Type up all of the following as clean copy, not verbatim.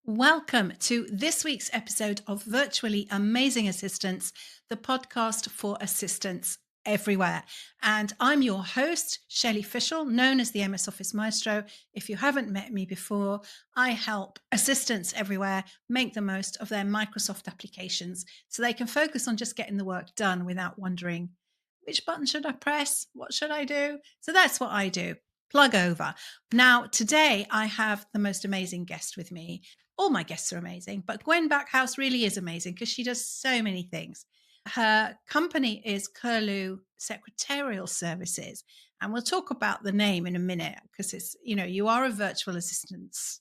Welcome to this week's episode of Virtually Amazing Assistants, the podcast for assistants everywhere. And I'm your host, Shelley Fishel, known as the MS Office Maestro. If you haven't met me before, I help assistants everywhere make the most of their Microsoft applications so they can focus on just getting the work done without wondering, which button should I press? What should I do? So that's what I do. Plug over. Now, today I have the most amazing guest with me. All my guests are amazing, but Gwen Backhouse really is amazing because she does so many things. Her company is Curlew Secretarial Services, and we'll talk about the name in a minute because you are a virtual assistance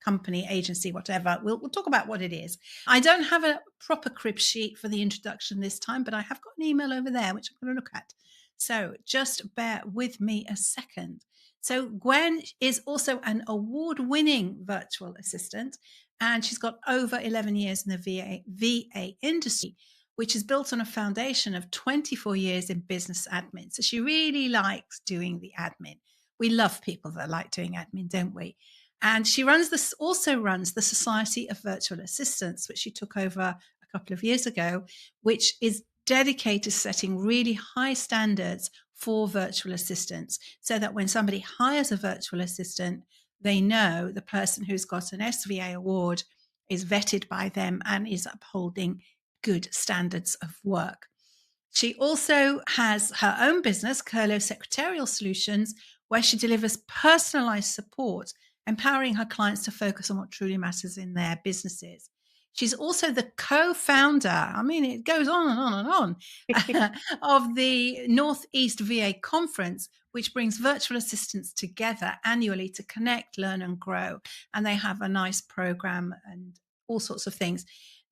company, agency, whatever. We'll talk about what it is. I don't have a proper crib sheet for the introduction this time, but I have got an email over there which I'm going to look at. So just bear with me a second. So Gwen is also an award-winning virtual assistant, and she's got over 11 years in the VA industry, which is built on a foundation of 24 years in business admin. So she really likes doing the admin. We love people that like doing admin, don't we? And she also runs the Society of Virtual Assistants, which she took over a couple of years ago, which is dedicated to setting really high standards for virtual assistants so that when somebody hires a virtual assistant, they know the person who's got an SVA award is vetted by them and is upholding good standards of work. She also has her own business, Curlew Secretarial Solutions, where she delivers personalized support, empowering her clients to focus on what truly matters in their businesses. She's also the co-founder, I mean, it goes on and on and on, of the Northeast VA Conference, which brings virtual assistants together annually to connect, learn, and grow. And they have a nice program and all sorts of things.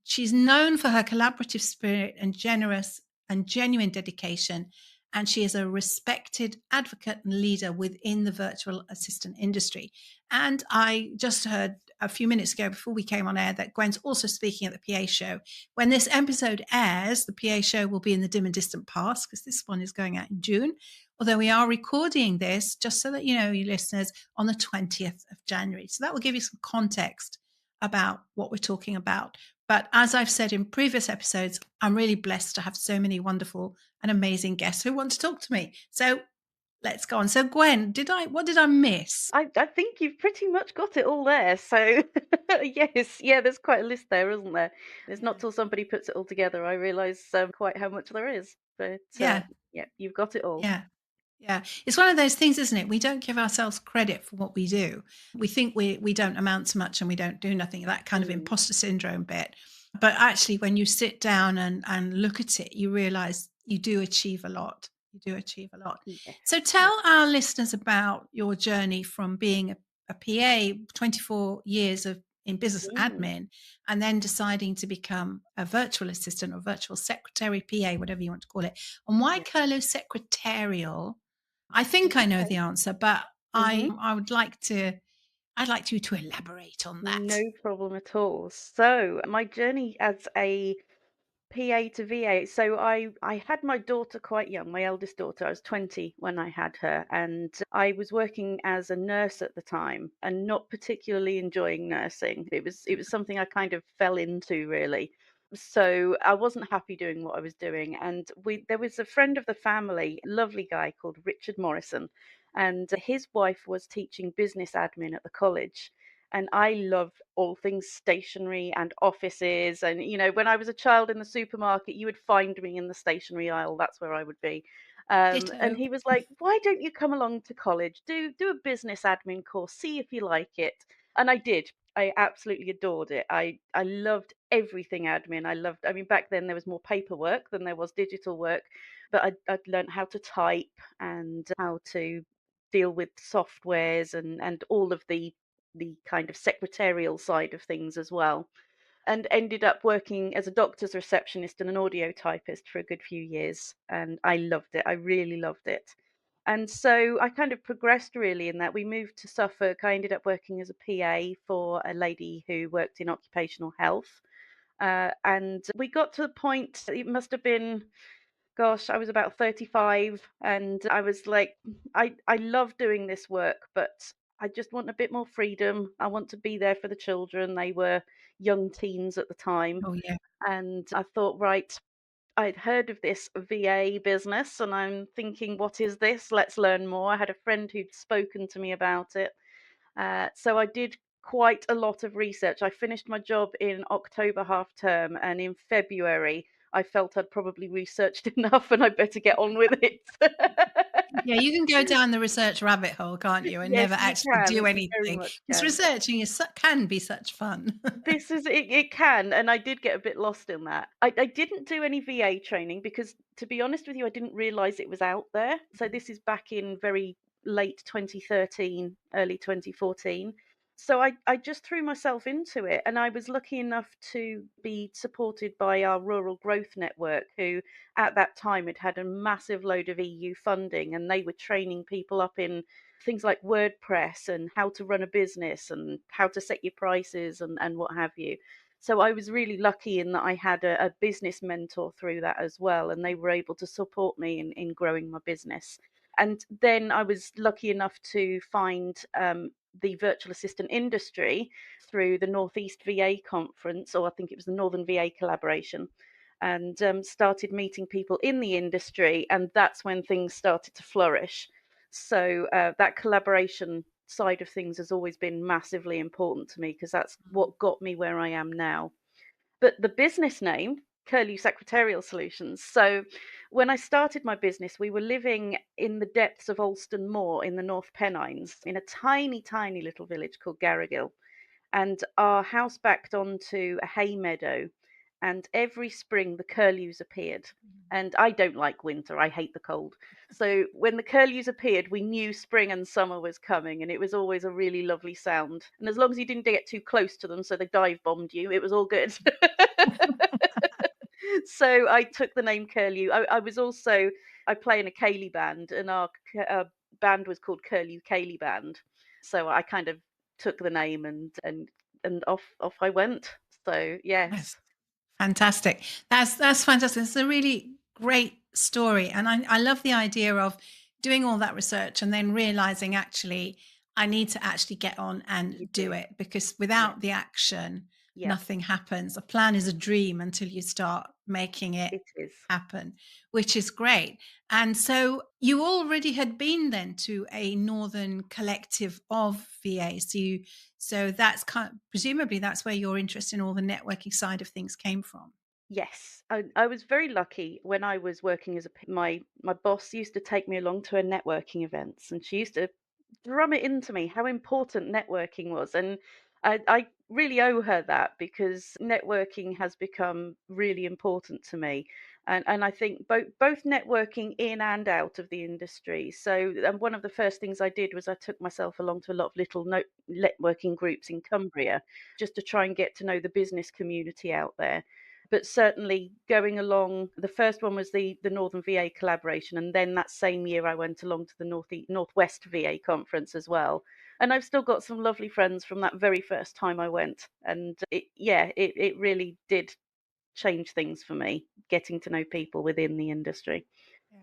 She's known for her collaborative spirit and generous and genuine dedication. And she is a respected advocate and leader within the virtual assistant industry. And I just heard a few minutes ago before we came on air that Gwen's also speaking at the PA show. When this episode airs, the PA show will be in the dim and distant past because this one is going out in June. Although we are recording this, just so that you know, you listeners, on the 20th of January. So that will give you some context about what we're talking about. But as I've said in previous episodes, I'm really blessed to have so many wonderful and amazing guests who want to talk to me. So let's go on. So Gwen, what did I miss? I think you've pretty much got it all there. So yes, yeah, there's quite a list there, isn't there? It's not Yeah. till somebody puts it all together I realise quite how much there is. But Yeah. yeah, you've got it all. Yeah. Yeah. It's one of those things, isn't it? We don't give ourselves credit for what we do. We think we don't amount to much and we don't do nothing, that kind of Mm, imposter syndrome bit. But actually, when you sit down and look at it, you realize you do achieve a lot. You do achieve a lot. yes, So yeah. tell our listeners about your journey from being a PA, 24 years in business Mm, admin, and then deciding to become a virtual assistant or virtual secretary, PA, whatever you want to call it. And why yeah. Curlew Secretarial? I think I know Okay. the answer, but hmm I'd like you to elaborate on that. No problem at all. So my journey as a PA to VA. So I had my daughter quite young, my eldest daughter. I was 20 when I had her, and I was working as a nurse at the time and not particularly enjoying nursing. It was something I kind of fell into really. So I wasn't happy doing what I was doing, and we there was a friend of the family, lovely guy called Richard Morrison, and his wife was teaching business admin at the college, and I love all things stationery and offices. And, when I was a child in the supermarket, you would find me in the stationery aisle. That's where I would be. And Ditto. he was like, "Why don't you come along to college? Do a business admin course, see if you like it." And I did. I absolutely adored it. I loved everything admin. I mean, back then there was more paperwork than there was digital work, but I'd learned how to type and how to deal with softwares and all of the kind of secretarial side of things as well, and ended up working as a doctor's receptionist and an audio typist for a good few years. And I loved it. I really loved it. And so I kind of progressed really in that. We moved to Suffolk. I ended up working as a PA for a lady who worked in occupational health. And we got to the point, it must have been, gosh, I was about 35, and I was like, I love doing this work, but I just want a bit more freedom. I want to be there for the children. They were young teens at the time. Oh, yeah. And I thought, right, I'd heard of this VA business and I'm thinking, what is this? Let's learn more. I had a friend who'd spoken to me about it. So I did quite a lot of research. I finished my job in October half term, and in February, I felt I'd probably researched enough and I'd better get on with it. Yeah, you can go down the research rabbit hole, can't you, and Yes, never you actually do can. You very anything. much Because can. researching can be such fun. This is it, it can, and I did get a bit lost in that. I didn't do any VA training because, to be honest with you, I didn't realize it was out there. So this is back in very late 2013, early 2014. So I just threw myself into it, and I was lucky enough to be supported by our Rural Growth Network, who at that time had a massive load of EU funding, and they were training people up in things like WordPress and how to run a business and how to set your prices and what have you. So I was really lucky in that I had a business mentor through that as well, and they were able to support me in growing my business. And then I was lucky enough to find the virtual assistant industry through the Northeast VA conference, or I think it was the Northern VA collaboration, and started meeting people in the industry. And that's when things started to flourish. So that collaboration side of things has always been massively important to me because that's what got me where I am now. But the business name, Curlew Secretarial Solutions. So when I started my business, we were living in the depths of Alston Moor in the North Pennines in a tiny, tiny little village called Garrigill, and our house backed onto a hay meadow. And every spring, the curlews appeared. And I don't like winter, I hate the cold. So when the curlews appeared, we knew spring and summer was coming, and it was always a really lovely sound. And as long as you didn't get too close to them, so they dive bombed you, it was all good. So I took the name Curlew. I was also, I play in a Ceilidh band, and our band was called Curlew Ceilidh Band. So I kind of took the name and off I went. So Yes. yes, Fantastic. That's fantastic. It's a really great story. And I love the idea of doing all that research and then realizing actually I need to actually get on you and do do. it because Yeah, without the action, yeah, nothing happens. A plan is a dream until you start making it it is. happen, which is great. And so you already had been then to a northern collective of VAs. So that's presumably that's where your interest in all the networking side of things came from. Yes, I was very lucky when I was working as my boss used to take me along to her networking events, and she used to drum it into me how important networking was, and I really owe her that because networking has become really important to me, and I think both networking in and out of the industry. So one of the first things I did was I took myself along to a lot of little networking groups in Cumbria just to try and get to know the business community out there, but certainly going along, the first one was the Northern VA collaboration, and then that same year I went along to the Northwest VA conference as well. And I've still got some lovely friends from that very first time I went, and it really did change things for me, getting to know people within the industry. Yeah.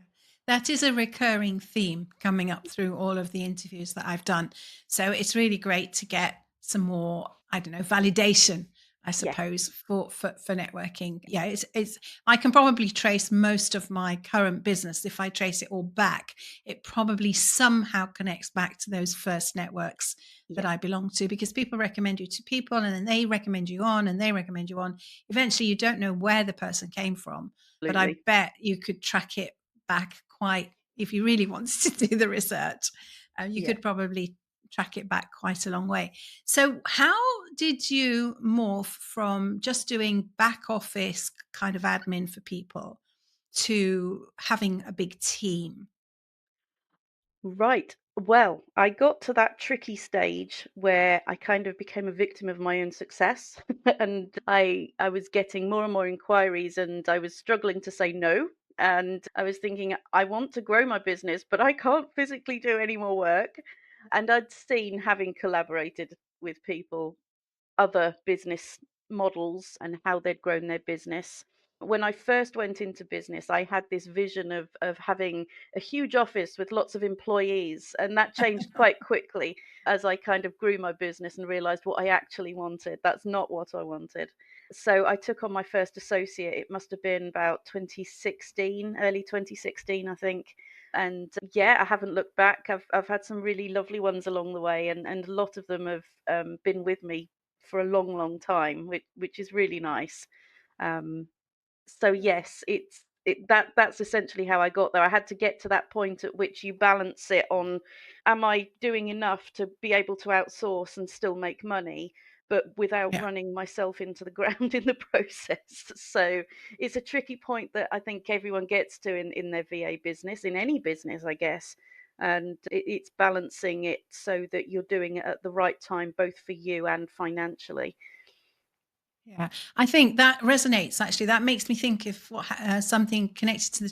That is a recurring theme coming up through all of the interviews that I've done. So it's really great to get some more, I don't know, validation, I Yes, suppose, for networking. Yeah, it's I can probably trace most of my current business. If I trace it all back, it probably somehow connects back to those first networks that yeah, I belong to because people recommend you to people and then they recommend you on and they recommend you on. Eventually you don't know where the person came from, but I absolutely. bet you could track it back quite if you really wanted to do the research, you Yeah. could probably track it back quite a long way. So, how did you morph from just doing back office kind of admin for people to having a big team? Right. Well, I got to that tricky stage where I kind of became a victim of my own success and I was getting more and more inquiries and I was struggling to say no. And I was thinking, I want to grow my business, but I can't physically do any more work. And I'd seen, having collaborated with people, other business models and how they'd grown their business. when I first went into business, I had this vision of having a huge office with lots of employees, and that changed quite quickly as I kind of grew my business and realized what I actually wanted. That's not what I wanted. So I took on my first associate. It must have been about 2016, early 2016, I think. And yeah, I haven't looked back. I've had some really lovely ones along the way, and a lot of them have been with me for a long, long time, which is really nice. Um, so yes, that's essentially how I got there. I had to get to that point at which you balance it on, am I doing enough to be able to outsource and still make money, but without Yeah. running myself into the ground in the process. So it's a tricky point that I think everyone gets to in their VA business, in any business, I guess. And it's balancing it so that you're doing it at the right time, both for you and financially. Yeah, I think that resonates actually. That makes me think of something connected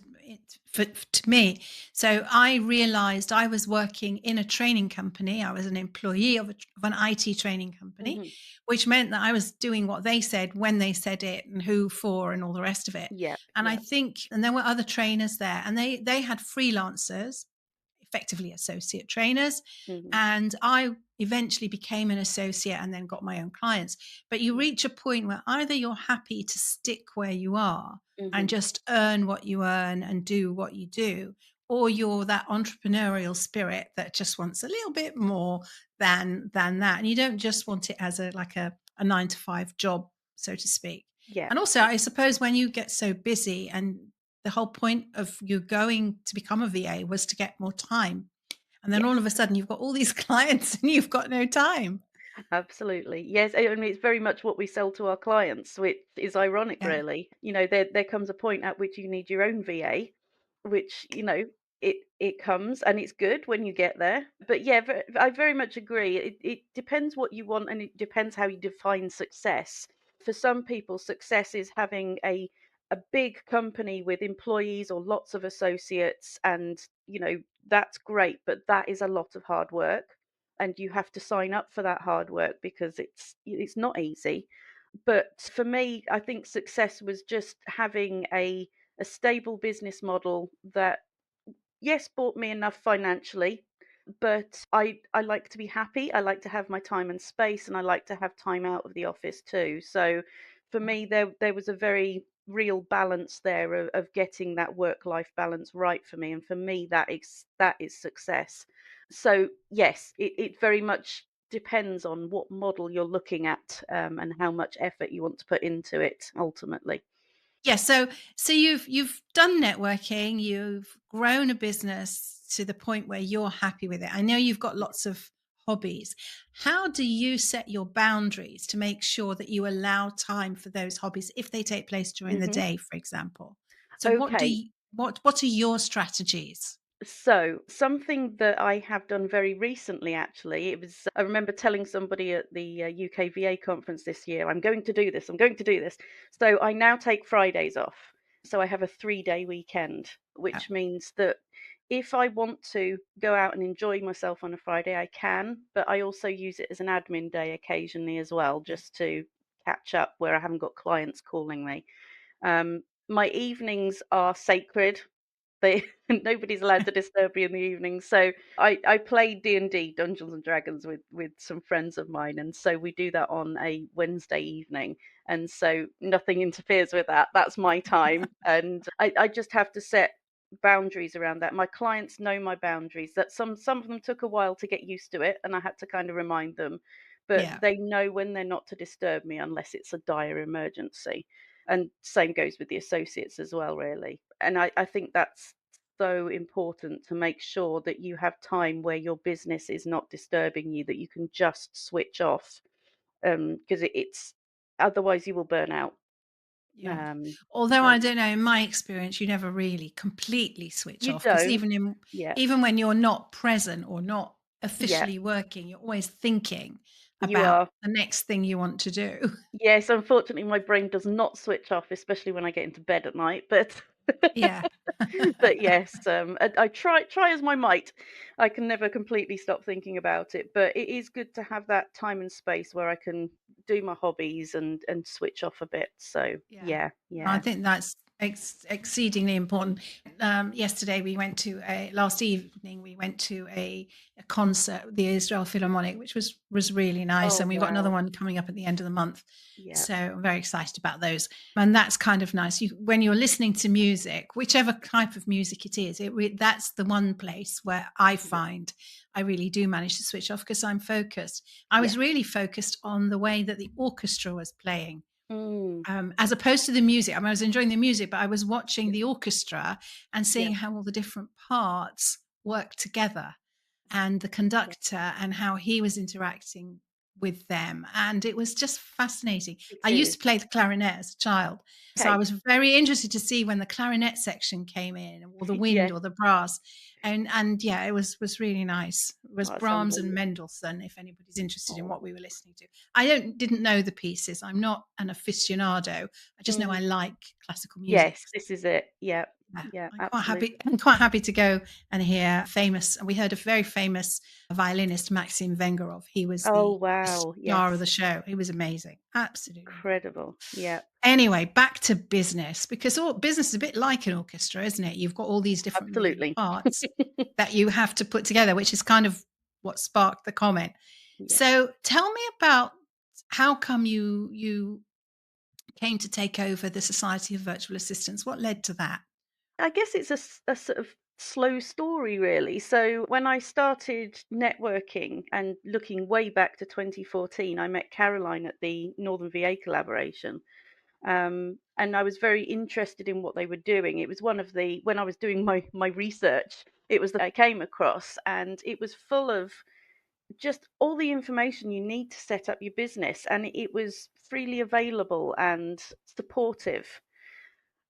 to to me. So I realized I was working in a training company. I was an employee of an IT training company, Hmm. which meant that I was doing what they said when they said it and who for and all the rest of it. Yeah, And I yeah. think, and there were other trainers there, and they had freelancers, effectively associate trainers. Hmm. And I eventually became an associate and then got my own clients. But you Yeah. reach a point where either you're happy to stick where you are and Hmm. just earn what you earn and do what you do, or you're that entrepreneurial spirit that just wants a little bit more than that. And you don't just want it as a 9 to 5 job, so to speak. Yeah. And also, I suppose when you get so busy, and the whole point of you going to become a VA was to get more time. And then all Yes, of a sudden you've got all these clients and you've got no time. absolutely. Yes, I mean, it's very much what we sell to our clients, which is ironic, Yeah. really. There comes a point at which you need your own VA, which, it comes and it's good when you get there. But yeah, I very much agree. It depends what you want and it depends how you define success. For some people, success is having a big company with employees or lots of associates, and that's great, but that is a lot of hard work, and you have to sign up for that hard work because it's not easy. But for me, I think success was just having a stable business model that, yes, bought me enough financially, but I like to be happy. I like to have my time and space, and I like to have time out of the office too. So for me, there was a very real balance there of getting that work life balance right for me, and for me that is success. So yes, it very much depends on what model you're looking at, and how much effort you want to put into it ultimately. Yeah, so you've done networking, you've grown a business to the point where you're happy with it. I know you've got lots of hobbies. How do you set your boundaries to make sure that you allow time for those hobbies if they take place during the Hmm. day, for example? So Okay. what are your strategies? So, something that I have done very recently, actually, I remember telling somebody at the UKVA conference this year, I'm going to do this, I'm going to do this. So, I now take Fridays off. So, I have a 3-day weekend, Yeah, which means that if I want to go out and enjoy myself on a Friday, I can, but I also use it as an admin day occasionally as well, yeah. just to catch up where I haven't got clients calling me. My evenings are sacred. They Nobody's allowed to disturb me in the evening. So I play D&D, Dungeons and Dragons, with some friends of mine, and so we do that on a Wednesday evening, and so nothing interferes with that. That's my time, and I just have to set boundaries around that. My clients know my boundaries. That some of them took a while to get used to it, and I had to kind of remind them, but Yeah. they know when they're not to disturb me unless it's a dire emergency. And same goes with the associates as well, really. And I think that's so important to make sure that you have time where your business is not disturbing you, that you can just switch off, because it's otherwise you will burn out. Yeah. Um, Although so I don't know, in my experience, you never really completely switch you off because don't, yeah, even when you're not present or not yeah, officially working, you're always thinking you about are. the next thing you want to do. Yes, unfortunately, my brain does not switch off, especially when I get into bed at night. But Yeah. but yes, I try as my might. I can never completely stop thinking about it, but it is good to have that time and space where I can do my hobbies and switch off a bit. So Yeah. yeah, I yeah. think that's exceedingly important. Yesterday, last evening, we went to a concert, the Israel Philharmonic, which was really nice. Oh And we've got another wow. one coming up at the end of the month. Yeah, So I'm very excited about those. And that's kind of nice. When you're listening to music, whichever type of music it is, that's the one place where I yeah, find I really do manage to switch off because I'm focused. I yeah. was really focused on the way that the orchestra was playing, Mm, as opposed to the music. I mean, I was enjoying the music, but I was watching yeah, the orchestra and yeah, seeing how all the different parts work together, and the yeah. conductor and how he was interacting with them. And it was just fascinating. It I used is. to play the clarinet as a child. So I Okay. was very interested to see when the clarinet section came in, or the wind Yeah. or the brass. And yeah, it was really nice. It was Oh, that sounds Brahms and wonderful. Mendelssohn, if anybody's interested in what Oh. we were listening to. I didn't know the pieces. I'm not an aficionado. I just know I Mm. like classical music. Yes, this is it. Yeah. Yeah, Yeah, I'm quite happy. absolutely. I'm quite happy to go and hear famous. We heard a very famous violinist, Maxim Vengerov. He was Oh, the wow. star of Yes. the show. He was amazing, absolutely incredible. Incredible. Yeah, Anyway, back to business, because all business is a bit like an orchestra, isn't it? You've got all these different moving absolutely. parts that you have to put together, which is kind of what sparked the comment. Yeah. So, tell me about how come you came to take over the Society of Virtual Assistants. What led to that? I guess it's a sort of slow story, really. So when I started networking and looking way back to 2014, I met Caroline at the Northern VA collaboration. And I was very interested in what they were doing. It was one of the when I was doing my research, it was that I came across, and it was full of just all the information you need to set up your business, and it was freely available and supportive.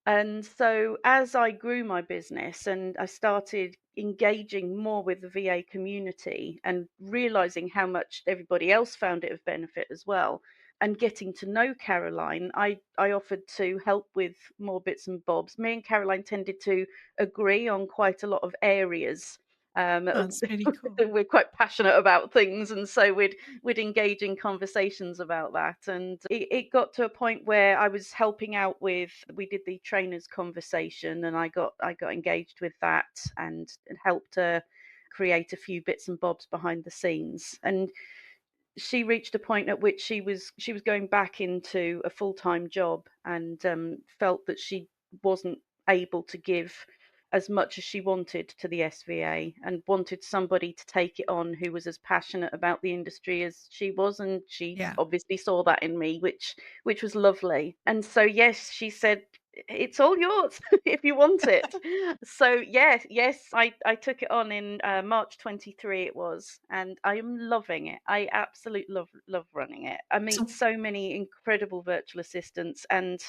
And so, as I grew my business and I started engaging more with the VA community and realizing how much everybody else found it of benefit as well, and getting to know Caroline, I offered to help with more bits and bobs. Me and Caroline tended to agree on quite a lot of areas. That's really cool. We're quite passionate about things, and so we'd engage in conversations about that. And it got to a point where I was helping out with we did the trainers conversation, and I got engaged with that and helped her create a few bits and bobs behind the scenes. And she reached a point at which she was going back into a full-time job, and felt that she wasn't able to give as much as she wanted to the SVA, and wanted somebody to take it on who was as passionate about the industry as she was. And she Yeah. obviously saw that in me, which was lovely. And so yes, she said, it's all yours if you want it. So yes, I took it on in March 23 it was, and I am loving it. I absolutely love running it. I meet So so many incredible virtual assistants, and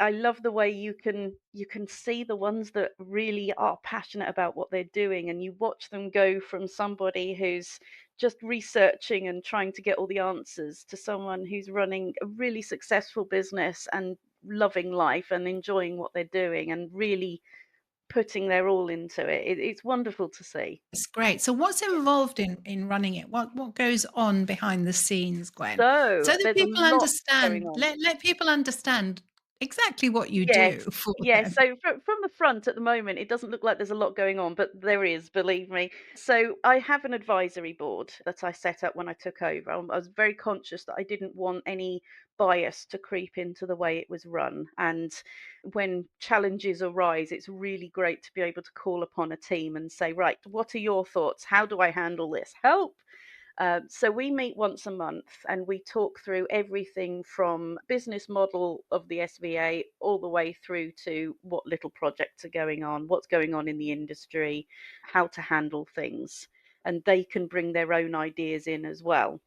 I love the way you can see the ones that really are passionate about what they're doing, and you watch them go from somebody who's just researching and trying to get all the answers to someone who's running a really successful business and loving life and enjoying what they're doing and really putting their all into it. It's wonderful to see. it's great. So what's involved in running it? What goes on behind the scenes, Gwen? So So that there's a people lot going understand, on. let people understand exactly what you do Yes, for yes. them. So from the front at the moment, it doesn't look like there's a lot going on, but there is, believe me. So I have an advisory board that I set up when I took over. I was very conscious that I didn't want any bias to creep into the way it was run. And when challenges arise, it's really great to be able to call upon a team and say, right, what are your thoughts? How do I handle this? Help. So we meet once a month and we talk through everything from business model of the SVA all the way through to what little projects are going on, what's going on in the industry, how to handle things. And they can bring their own ideas in as well.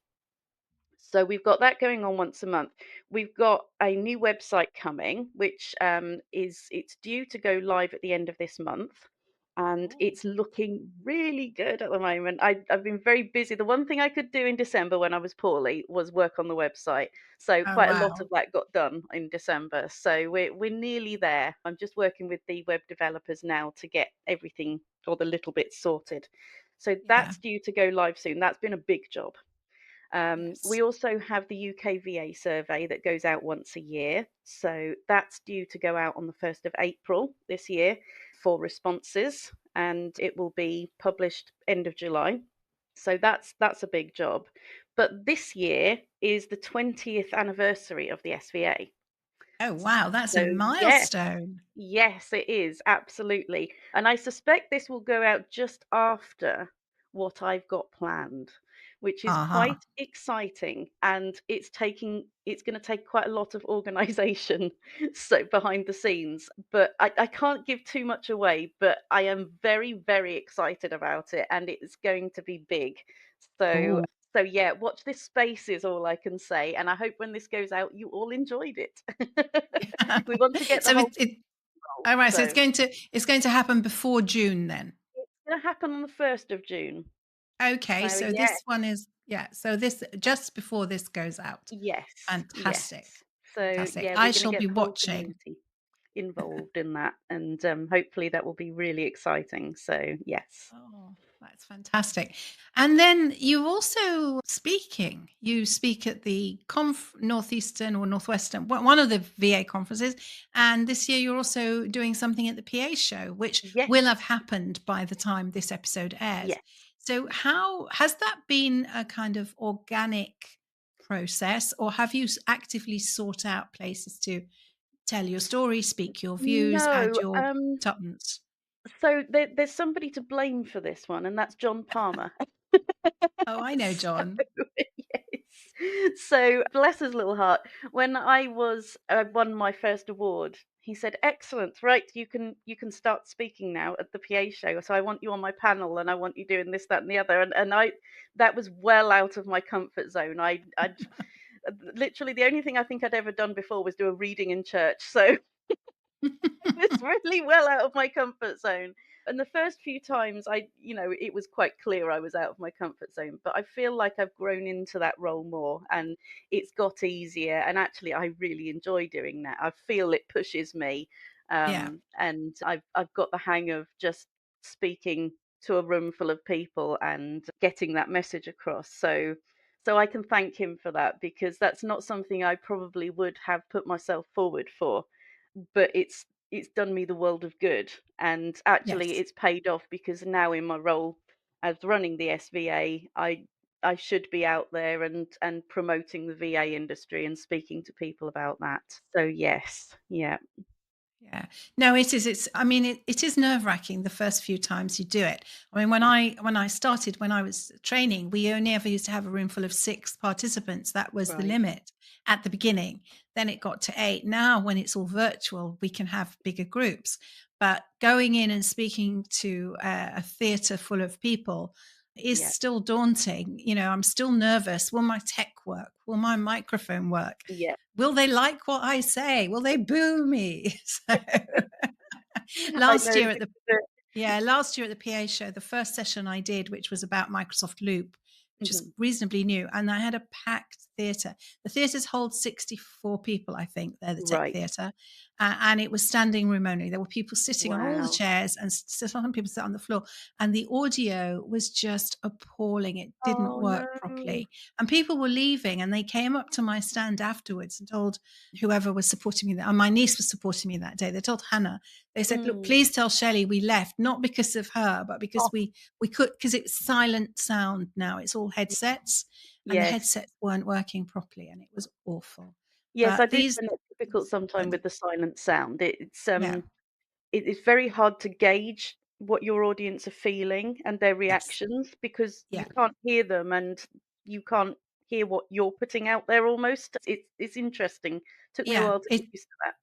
So we've got that going on once a month. We've got a new website coming, which it's due to go live at the end of this month, and Oh, it's looking really good at the moment. I've been very busy. The one thing I could do in December when I was poorly was work on the website, so oh quite a lot of wow. that got done in December. So we're nearly there. I'm just working with the web developers now to get everything or the little bits sorted. So Yeah. that's due to go live soon. That's been a big job. Yes. We also have the UK VA survey that goes out once a year. So that's due to go out on the 1st of April this year for responses, and it will be published end of July. So that's a big job. But this year is the 20th anniversary of the SVA. Oh, wow. That's a So yes, milestone. yes, it is, absolutely. And I suspect this will go out just after what I've got planned, which is Uh-huh. quite exciting. And it's going to take quite a lot of organization so behind the scenes. But I can't give too much away, but I am very, very excited about it. And it's going to be big. So Oh. so yeah, watch this space is all I can say. And I hope when this goes out, you all enjoyed it. We want to get the So whole all right. So so it's going to happen before June then. it's gonna happen on the 1st of June. Okay. So So yeah, this one is, yeah. So this just before this goes out. yes, yes. Fantastic. So Fantastic. yeah, I we're gonna shall get be the whole watching. community involved in that, and hopefully that will be really exciting. So yes, Oh, that's fantastic. And then you're also speaking. You speak at the Northeastern or Northwestern, one of the VA conferences. And this year you're also doing something at the PA show, which will have yes, happened by the time this episode airs. yes. So, how has that been a kind of organic process, or have you actively sought out places to tell your story, speak your views, add No, your tuppence? so there's somebody to blame for this one, and that's John Palmer. Oh, I know, So John. yes. So bless his little heart. When I won my first award, he said, "Excellent, right? You can start speaking now at the PA show. So I want you on my panel, and I want you doing this, that, and the other." And I that was well out of my comfort zone. I literally the only thing I think I'd ever done before was do a reading in church. So it's really well out of my comfort zone. And the first few times it was quite clear I was out of my comfort zone, but I feel like I've grown into that role more and it's got easier. And actually, I really enjoy doing that. I feel it pushes me. Yeah. And I've got the hang of just speaking to a room full of people and getting that message across. So I can thank him for that because that's not something I probably would have put myself forward for, but it's done me the world of good, and actually Yes. it's paid off because now in my role as running the SVA, I should be out there and promoting the VA industry and speaking to people about that. So yes, yeah, Yeah. No, it is. I mean, it is nerve-wracking the first few times you do it. I mean, when I started, when I was training, we only ever used to have a room full of 6 participants. That was the right, limit at the beginning. Then it got to 8. Now, when it's all virtual, we can have bigger groups. But going in and speaking to a theatre full of people is yeah, still daunting. You know, I'm still nervous. Will my tech work? Will my microphone work? yeah. Will they like what I say? Will they boo me? So I last know year this at the is it. last year at the PA show, the first session I did, which was about Microsoft Loop, which is Mhm. reasonably new, and I had a packed theatre. The theatres hold 64 people, I think. They're the tech Right, theatre, and it was standing room only. There were people sitting on all the wow. chairs, and some people sat on the floor, and the audio was just appalling. It didn't Oh work no. properly, and people were leaving, and they came up to my stand afterwards and told whoever was supporting me, and my niece was supporting me that day. They told Hannah, they said, "Look, Mm. please tell Shelley we left, not because of her, but Oh because we could, because it's silent sound now. It's all headsets, and the yes. headsets weren't working properly, and it was awful." Yes, I But do these, find it difficult sometime but with the silent sound. yeah, It's very hard to gauge what your audience are feeling and their yes, reactions because you yeah, can't hear them and you can't hear what you're putting out there almost. It's interesting. Took me a yeah. while to get used to that.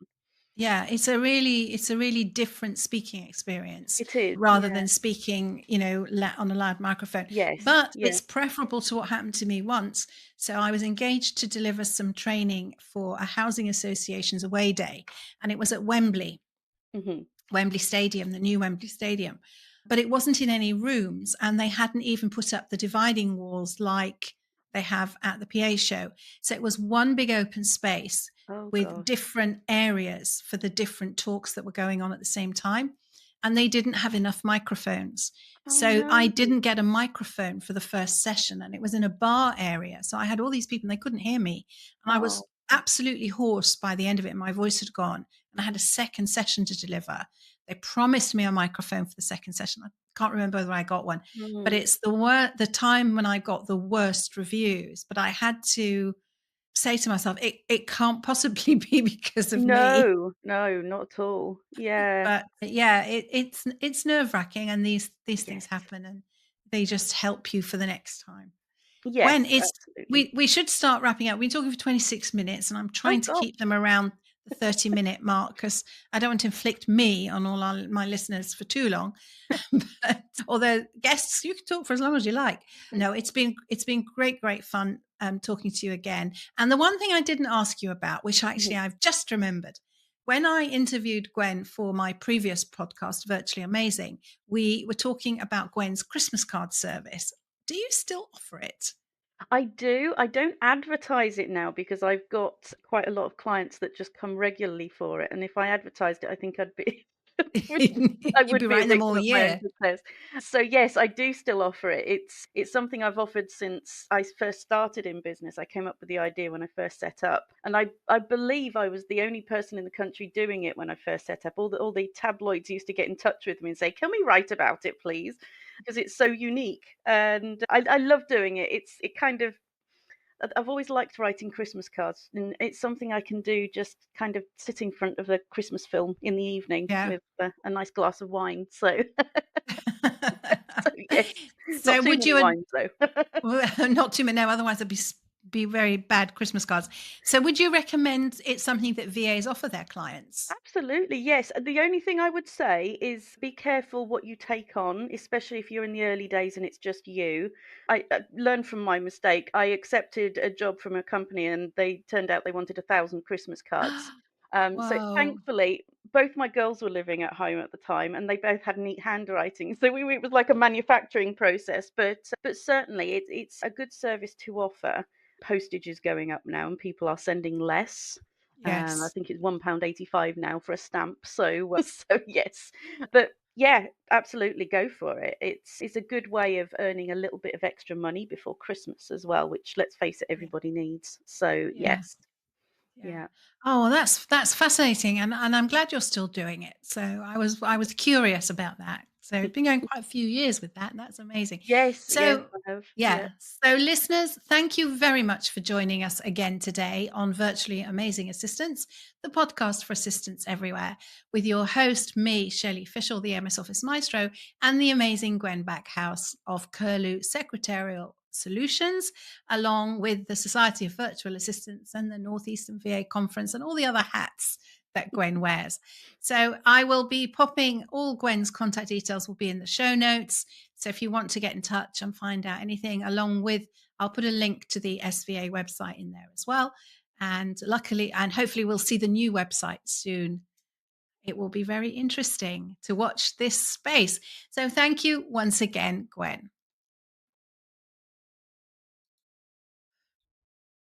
Yeah, it's a really different speaking experience It is, rather yeah. than speaking, on a loud microphone. Yes, But yeah. it's preferable to what happened to me once. So I was engaged to deliver some training for a housing association's away day, and it was at Mhm. Wembley Stadium, the new Wembley Stadium. But it wasn't in any rooms, and they hadn't even put up the dividing walls like they have at the PA show. So it was one big open space Oh with gosh. different areas for the different talks that were going on at the same time. and they didn't have enough microphones. Oh So no. I didn't get a microphone for the first session, and it was in a bar area. So I had all these people, and they couldn't hear me. And I was Oh absolutely hoarse by the end of it. My voice had gone, and I had a second session to deliver. They promised me a microphone for the second session. I can't remember whether I got one, but mm. it's the time when I got the worst reviews. But I had to say to myself, it can't possibly be because of me. No, no, not at all. Yeah. But yeah, it's nerve-wracking, and these things Yes. happen, and they just help you for the next time. Gwen, Yes, it's absolutely. we should start wrapping up. We've been talking for 26 minutes, and I'm Oh trying to gosh. keep them around the 30-minute mark because I don't want to inflict me on all my listeners for too long. But although guests, you can talk for as long as you like. No, it's been great fun talking to you again. And the one thing I didn't ask you about, which actually Mhm. I've just remembered, when I interviewed Gwen for my previous podcast, Virtually Amazing, we were talking about Gwen's Christmas card service. Do you still offer it? I do. I don't advertise it now because I've got quite a lot of clients that just come regularly for it. And if I advertised it, I think I'd be I You'd be would be writing them all wriggling up my own year. success. So yes, I do still offer it. It's something I've offered since I first started in business. I came up with the idea when I first set up, and I believe I was the only person in the country doing it when I first set up. All the tabloids used to get in touch with me and say, "Can we write about it, please?" Because it's so unique, and I love doing it. It kind of I've always liked writing Christmas cards, and it's something I can do just kind of sit in front of a Christmas film in the evening Yeah. with a nice glass of wine. So, so yes, So not too would many you wines though. well, not too many, no, otherwise it'd be very bad Christmas cards. So would you recommend it's something that VAs offer their clients? Absolutely, yes. The only thing I would say is be careful what you take on, especially if you're in the early days and it's just you. I learned from my mistake. I accepted a job from a company and they turned out they wanted 1,000 Christmas cards. So Whoa. thankfully, both my girls were living at home at the time and they both had neat handwriting. So it was like a manufacturing process, but certainly it's a good service to offer. Postage is going up now and people are sending less. I Yes. think it's £1.85 now for a stamp. So, so yes, but yeah, absolutely go for it. It's a good way of earning a little bit of extra money before Christmas as well, which let's face it, Yeah. everybody needs. So Yeah. yes, Yeah. yeah. Oh, well, that's fascinating, and I'm glad you're still doing it. So I was curious about that. So it's been going quite a few years with that. And that's amazing. Yes, yes, So I have. Yeah. yeah. So listeners, thank you very much for joining us again today on Virtually Amazing Assistants, the podcast for assistants everywhere, with your host, me, Shelley Fishel, the MS Office Maestro, and the amazing Gwen Backhouse of Curlew Secretarial Solutions, along with the Society of Virtual Assistants and the Northeastern VA Conference and all the other hats that Gwen wears. So I will be popping all Gwen's contact details will be in the show notes. So if you want to get in touch and find out anything, along with, I'll put a link to the SVA website in there as well. And luckily, and hopefully, we'll see the new website soon. It will be very interesting to watch this space. So thank you once again, Gwen.